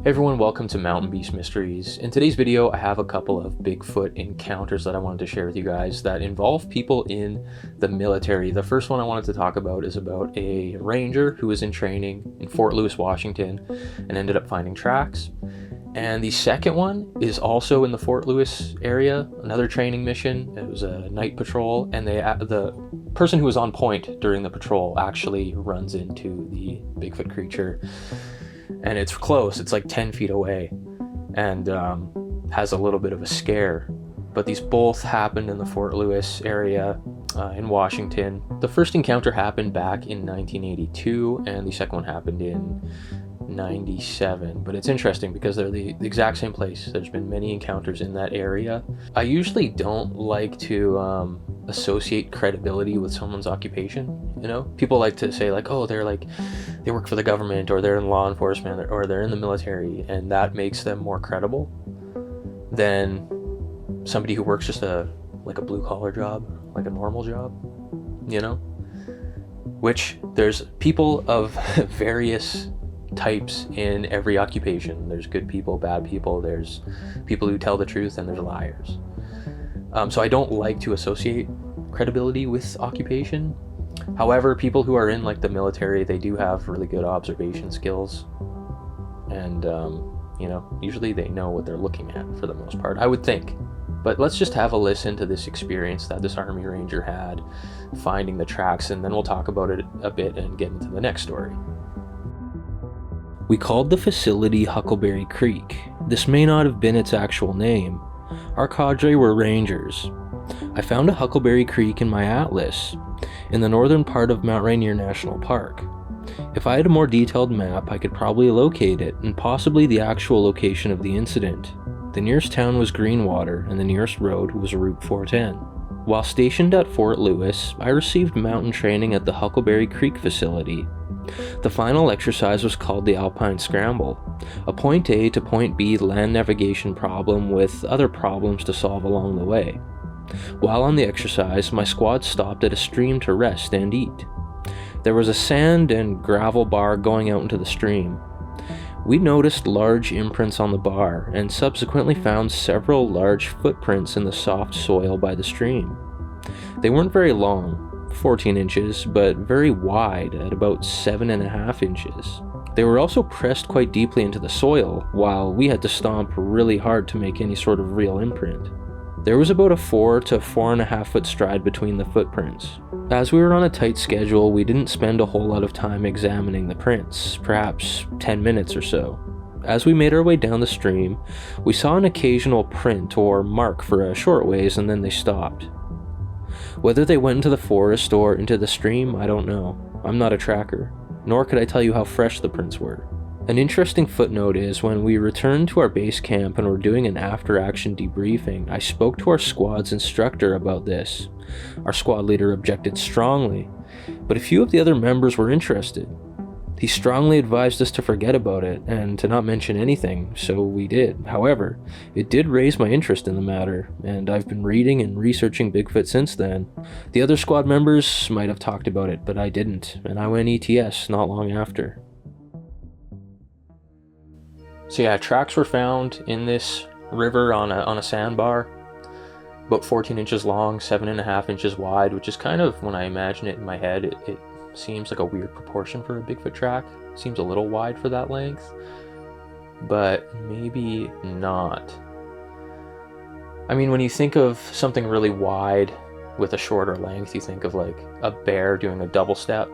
Hey everyone, welcome to Mountain Beast Mysteries. In today's video, I have a couple of Bigfoot encounters that I wanted to share with you guys that involve people in the military. The first one I wanted to talk about is about a ranger who was in training in Fort Lewis, Washington, and ended up finding tracks. And the second one is also in the Fort Lewis area, another training mission. It was a night patrol, and the person who was on point during the patrol actually runs into the Bigfoot creature. And it's close, it's like 10 feet away, and has a little bit of a scare. But these both happened in the Fort Lewis area in Washington. The first encounter happened back in 1982, and the second one happened in 97. But it's interesting because they're the exact same place. There's been many encounters in that area. I usually don't like to associate credibility with someone's occupation. You know, people like to say like, oh, they work for the government, or they're in law enforcement, or they're in the military, and that makes them more credible than somebody who works just a blue collar job, like a normal job, you know? Which there's people of various types in every occupation. There's good people, bad people, there's people who tell the truth, and there's liars. So I don't like to associate credibility with occupation. However, people who are in like the military, they do have really good observation skills, and you know, usually they know what they're looking at for the most part, I would think. But let's just have a listen to this experience that this Army Ranger had finding the tracks, and then we'll talk about it a bit and get into the next story. We called the facility Huckleberry Creek. This may not have been its actual name. Our cadre were rangers. I found a Huckleberry Creek in my atlas, in the northern part of Mount Rainier National Park. If I had a more detailed map, I could probably locate it, and possibly the actual location of the incident. The nearest town was Greenwater, and the nearest road was Route 410. While stationed at Fort Lewis, I received mountain training at the Huckleberry Creek facility. The final exercise was called the Alpine Scramble, a point A to point B land navigation problem with other problems to solve along the way. While on the exercise, my squad stopped at a stream to rest and eat. There was a sand and gravel bar going out into the stream. We noticed large imprints on the bar, and subsequently found several large footprints in the soft soil by the stream. They weren't very long, 14 inches, but very wide at about 7.5 inches. They were also pressed quite deeply into the soil, while we had to stomp really hard to make any sort of real imprint. There was about a 4 to 4.5 foot stride between the footprints. As we were on a tight schedule, we didn't spend a whole lot of time examining the prints, perhaps 10 minutes or so. As we made our way down the stream, we saw an occasional print or mark for a short ways, and then they stopped. Whether they went into the forest or into the stream, I don't know. I'm not a tracker, nor could I tell you how fresh the prints were. An interesting footnote is when we returned to our base camp and were doing an after-action debriefing, I spoke to our squad's instructor about this. Our squad leader objected strongly, but a few of the other members were interested. He strongly advised us to forget about it and to not mention anything, so we did. However, it did raise my interest in the matter, and I've been reading and researching Bigfoot since then. The other squad members might have talked about it, but I didn't, and I went ETS not long after. So yeah, tracks were found in this river on a sandbar, about 14 inches long, 7.5 inches wide, which is kind of, when I imagine it in my head, it seems like a weird proportion for a Bigfoot track. It seems a little wide for that length, but maybe not. I mean, when you think of something really wide with a shorter length, you think of like a bear doing a double step.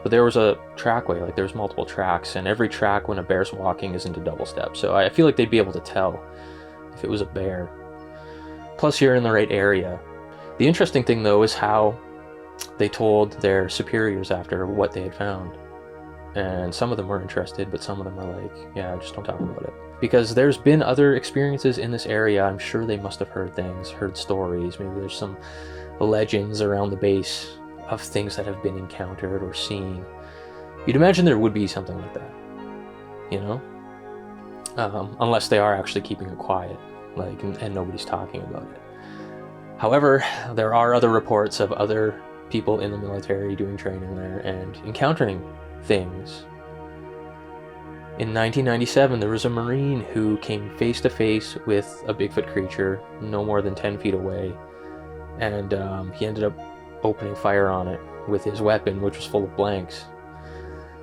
But there was a trackway, like there's multiple tracks, and every track when a bear's walking isn't a double step. So I feel like they'd be able to tell if it was a bear. Plus you're in the right area. The interesting thing though is how they told their superiors after what they had found. And some of them were interested, but some of them are like, yeah, just don't talk about it. Because there's been other experiences in this area. I'm sure they must have heard things, heard stories. Maybe there's some legends around the base of things that have been encountered or seen. You'd imagine there would be something like that, you know? Unless they are actually keeping it quiet, like, and nobody's talking about it. However, there are other reports of other people in the military doing training there and encountering things In 1997, there was a Marine who came face to face with a Bigfoot creature no more than 10 feet away, and he ended up opening fire on it with his weapon, which was full of blanks.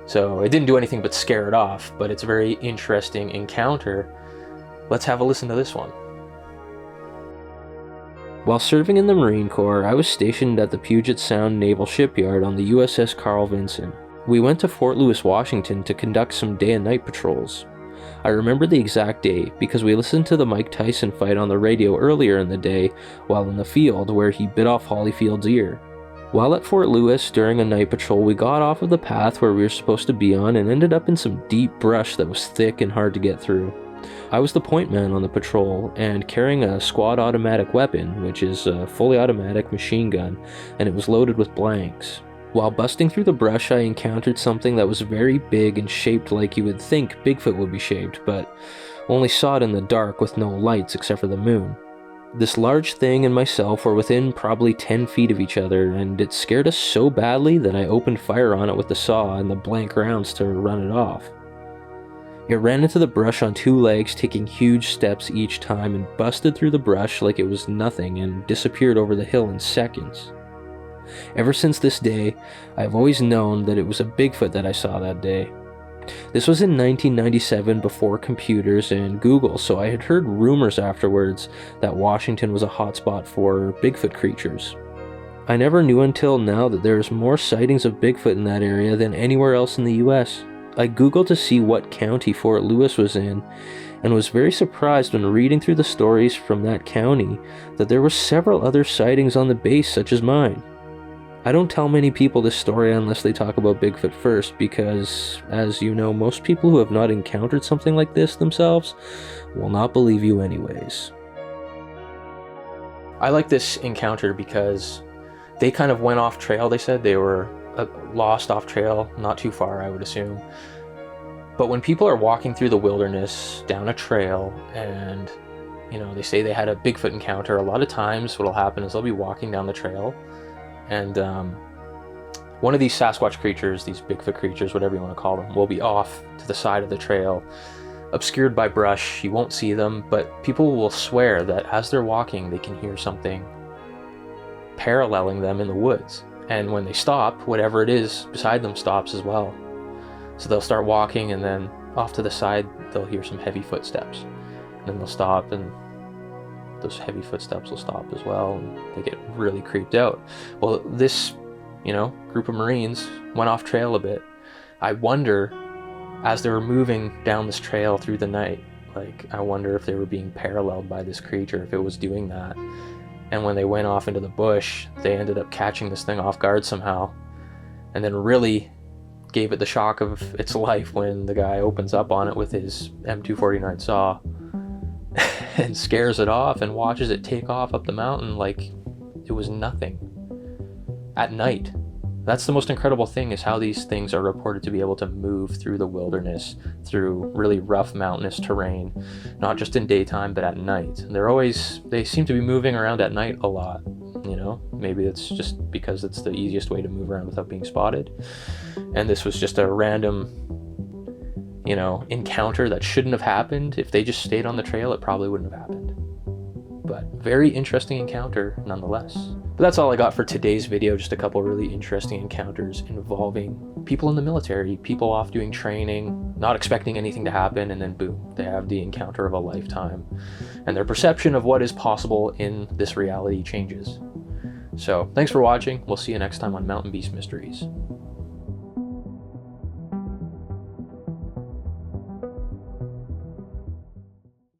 So it didn't do anything but scare it off, but it's a very interesting encounter. Let's have a listen to this one. While serving in the Marine Corps, I was stationed at the Puget Sound Naval Shipyard on the USS Carl Vinson. We went to Fort Lewis, Washington to conduct some day and night patrols. I remember the exact day because we listened to the Mike Tyson fight on the radio earlier in the day while in the field where he bit off Holyfield's ear. While at Fort Lewis during a night patrol, we got off of the path where we were supposed to be on and ended up in some deep brush that was thick and hard to get through. I was the point man on the patrol and carrying a squad automatic weapon, which is a fully automatic machine gun, and it was loaded with blanks. While busting through the brush, I encountered something that was very big and shaped like you would think Bigfoot would be shaped, but only saw it in the dark with no lights except for the moon. This large thing and myself were within probably 10 feet of each other, and it scared us so badly that I opened fire on it with the saw and the blank rounds to run it off. It ran into the brush on two legs, taking huge steps each time, and busted through the brush like it was nothing and disappeared over the hill in seconds. Ever since this day, I've always known that it was a Bigfoot that I saw that day. This was in 1997 before computers and Google, so I had heard rumors afterwards that Washington was a hotspot for Bigfoot creatures. I never knew until now that there's more sightings of Bigfoot in that area than anywhere else in the US. I googled to see what county Fort Lewis was in, and was very surprised when reading through the stories from that county that there were several other sightings on the base such as mine. I don't tell many people this story unless they talk about Bigfoot first because, as you know, most people who have not encountered something like this themselves will not believe you anyways. I like this encounter because they kind of went off trail. They said they were lost off trail, not too far I would assume. But when people are walking through the wilderness down a trail and, you know, they say they had a Bigfoot encounter, a lot of times what'll happen is they'll be walking down the trail and one of these Sasquatch creatures, these Bigfoot creatures, whatever you want to call them, will be off to the side of the trail, obscured by brush. You won't see them, but people will swear that as they're walking, they can hear something paralleling them in the woods. And when they stop, whatever it is beside them stops as well. So they'll start walking, and then off to the side, they'll hear some heavy footsteps. And then they'll stop, and those heavy footsteps will stop as well, and they get really creeped out. Well, this, you know, group of Marines went off trail a bit. I wonder, as they were moving down this trail through the night, like, I wonder if they were being paralleled by this creature, if it was doing that. And when they went off into the bush, they ended up catching this thing off guard somehow, and then really gave it the shock of its life when the guy opens up on it with his M249 saw and scares it off and watches it take off up the mountain like it was nothing at night. That's the most incredible thing, is how these things are reported to be able to move through the wilderness, through really rough mountainous terrain, not just in daytime but at night. They seem to be moving around at night a lot, you know. Maybe it's just because it's the easiest way to move around without being spotted. And this was just a random, you know, encounter that shouldn't have happened. If they just stayed on the trail, it probably wouldn't have happened. But very interesting encounter nonetheless. But that's all I got for today's video. Just a couple really interesting encounters involving people in the military, people off doing training, not expecting anything to happen, and then boom, they have the encounter of a lifetime. And their perception of what is possible in this reality changes. So thanks for watching. We'll see you next time on Mountain Beast Mysteries.